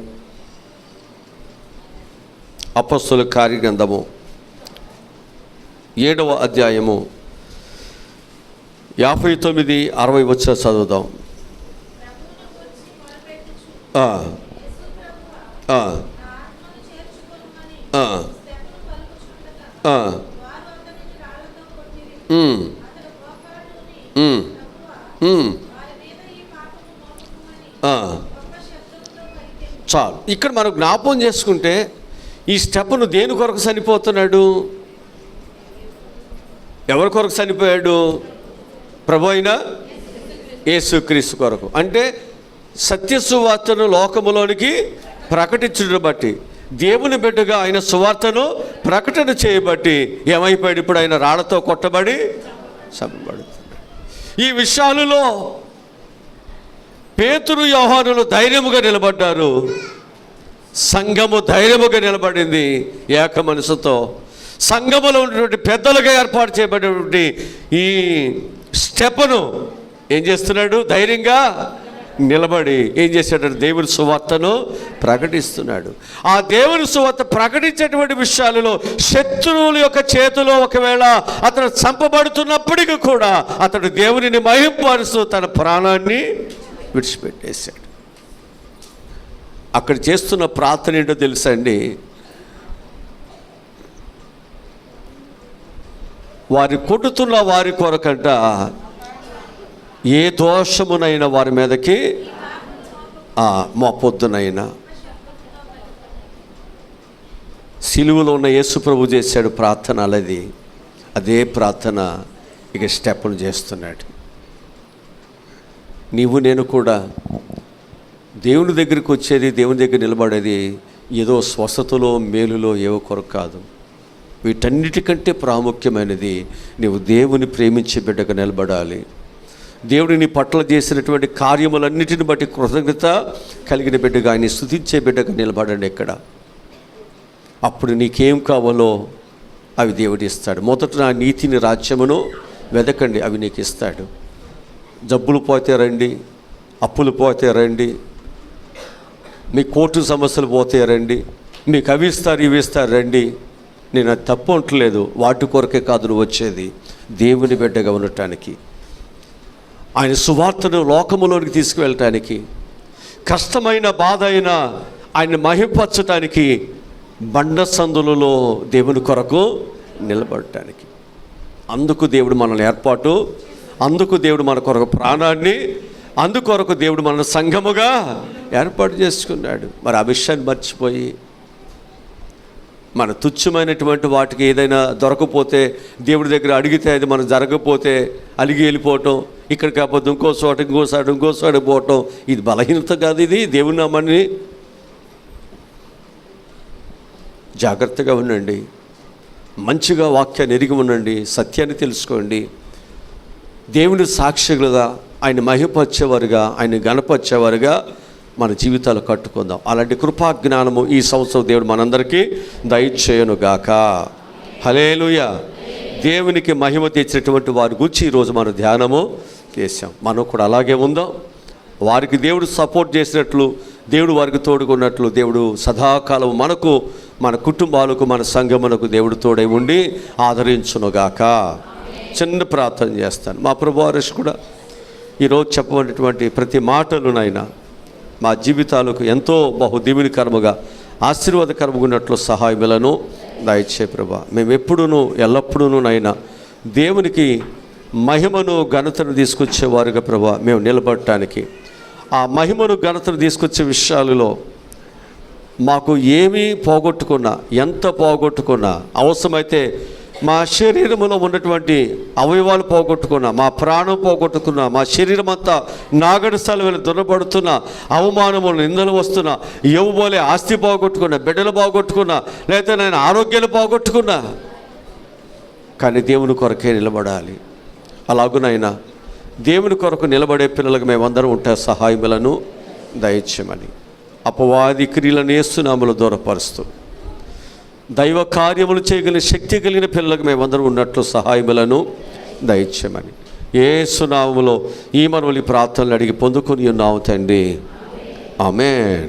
7వ అధ్యాయము 59-60 వచ్చే చదువుదాం. చాలు. ఇక్కడ మనం జ్ఞాపకం చేసుకుంటే ఈ స్టెప్ను దేని కొరకు చనిపోతున్నాడు? ఎవరి కొరకు చనిపోయాడు? ప్రభు అయిన యేసుక్రీస్తు కొరకు. అంటే సత్య సువార్తను లోకములోనికి ప్రకటించడం బట్టి, దేవుని బిడ్డగా ఆయన సువార్తను ప్రకటన చేయబట్టి ఏమైపోయాడు? ఇప్పుడు ఆయన రాళ్లతో కొట్టబడి చంపబడుతున్నాడు. ఈ విషయాలలో పేతురు, యోహానులు ధైర్యముగా నిలబడ్డారు. సంఘము ధైర్యముగా నిలబడింది ఏక మనసుతో. సంఘములో ఉన్నటువంటి పెద్దలుగా ఏర్పాటు చేయబడినటువంటి ఈ స్టెఫను ఏం చేస్తున్నాడు? ధైర్యంగా నిలబడి ఏం చేశాడంటే దేవుని సువార్తను ప్రకటిస్తున్నాడు. ఆ దేవుని సువార్త ప్రకటించేటువంటి విషయాలలో శత్రువుల యొక్క చేతిలో ఒకవేళ అతను చంపబడుతున్నప్పటికీ కూడా అతడు దేవునిని మహింపరుస్తూ తన ప్రాణాన్ని విడిచిపెట్టేశాడు. అక్కడ చేస్తున్న ప్రార్థన ఏంటో తెలుసా అండి? వారి కొట్టుతున్న వారి కొరకంట ఏ దోషమునైనా వారి మీదకి మోపొద్దునైనా. సిలువలో ఉన్న యేసు ప్రభు చేశాడు ప్రార్థన, అలాది అదే ప్రార్థన ఇక స్టెప్ను చేస్తున్నాడు. నీవు నేను కూడా దేవుని దగ్గరికి వచ్చేది, దేవుని దగ్గర నిలబడేది ఏదో స్వస్థతలో మేలులో ఏవో కొరకు కాదు. వీటన్నిటికంటే ప్రాముఖ్యమైనది నీవు దేవుని ప్రేమించే బిడ్డగా నిలబడాలి. దేవుడు నీ పట్ల చేసినటువంటి కార్యములన్నిటిని బట్టి కృతజ్ఞత కలిగిన బిడ్డగా, ఆయన స్తుతించే బిడ్డగా నిలబడండి. ఎక్కడ అప్పుడు నీకేం కావాలో అవి దేవుడు ఇస్తాడు. మొదట నా నీతిని రాజ్యమును వెదకండి, అవి నీకు ఇస్తాడు. జబ్బులు పోతే రండి, అప్పులు పోతే రండి, మీ కోర్టు సమస్యలు పోతే రండి, మీకు అవి ఇస్తారు ఇవి ఇస్తారు రండి. నేను అది తప్పు అంటలేదు, వాటి కొరకే కాదు నువ్వు వచ్చేది దేవుని బిడ్డగా ఉండటానికి, ఆయన సువార్తను లోకములోనికి తీసుకువెళ్ళటానికి, కష్టమైన బాధ అయినా ఆయన మహింపరచటానికి, బండ సందులలో దేవుని కొరకు నిలబడటానికి. అందుకు దేవుడు మనల్ని ఏర్పాటు, అందుకు దేవుడు మన కొరకు ప్రాణాన్ని, అందుకొరకు దేవుడు మన సంఘముగా ఏర్పాటు చేసుకున్నాడు. మరి ఆ విషయాన్ని మర్చిపోయి మన తుచ్చమైనటువంటి వాటికి ఏదైనా దొరకపోతే దేవుడి దగ్గర అడిగితే అది మనం జరగకపోతే అలిగి వెళ్ళిపోవటం, ఇక్కడ కాకపోతే ఇంకోసారి పోవటం, ఇది బలహీనత కాదు. ఇది దేవుని నామాన్ని జాగ్రత్తగా ఉండండి, మంచిగా వాక్యాన్ని ఎరిగి ఉండండి, సత్యాన్ని తెలుసుకోండి. దేవుని సాక్షులుగా, ఆయన మహిమపరిచేవారుగా, ఆయన గణపరిచేవారుగా మన జీవితాలు కట్టుకుందాం. అలాంటి కృపాజ్ఞానము ఈ సంవత్సరం దేవుడు మనందరికీ దయచేయునుగాక. హల్లెలూయా. దేవునికి మహిమ తెచ్చినటువంటి వారి గురించి ఈరోజు మనం ధ్యానము చేశాం. మనం కూడా అలాగే ఉందాం. వారికి దేవుడు సపోర్ట్ చేసినట్లు, దేవుడు వారికి తోడుకున్నట్లు దేవుడు సదాకాలం మనకు, మన కుటుంబాలకు, మన సంఘమునకు దేవుడు తోడై ఉండి ఆదరించునుగాక. చిన్న ప్రార్థన చేస్తాను. మా ప్రభువారస్ కూడా ఈరోజు చెప్పబడినటువంటి ప్రతి మాటలునైనా మా జీవితాలకు ఎంతో బహుదీవునికరముగా, ఆశీర్వాదకరముగా ఉన్నట్లు సహాయములను దయచే ప్రభా. మేము ఎప్పుడూనూ ఎల్లప్పుడూనైనా దేవునికి మహిమను ఘనతను తీసుకొచ్చేవారుగా ప్రభా మేము నిలబడటానికి, ఆ మహిమను ఘనతను తీసుకొచ్చే విషయాలలో మాకు ఏమీ పోగొట్టుకున్నా, ఎంత పోగొట్టుకున్నా, అవసరమైతే మా శరీరంలో ఉన్నటువంటి అవయవాలు పోగొట్టుకున్నా, మా ప్రాణం పోగొట్టుకున్నా, మా శరీరం అంతా నాగడి స్థలం దున్నబడుతున్నా, అవమానములు నిందలు వస్తున్నా, ఎవబోలే ఆస్తి పోగొట్టుకున్నా, బిడ్డలు పోగొట్టుకున్నా, లేకపోతే నేను ఆరోగ్యాలు పోగొట్టుకున్నా, కానీ దేవుని కొరకే నిలబడాలి. అలాగునైనా దేవుని కొరకు నిలబడే పిల్లలకు మేమందరం ఉంటే సహాయములను దయచేయమని, అపవాది క్రియలను యేసునామములో దూరపరుస్తూ దైవ కార్యములు చేయగలిగిన శక్తి కలిగిన పిల్లలకు మేమందరం ఉన్నట్లు సహాయములను దయచేయమని యేసు నామములో ఈ మనవులు ప్రార్థనలు అడిగి పొందుకొని ఉన్నాము తండ్రి. ఆమేన్.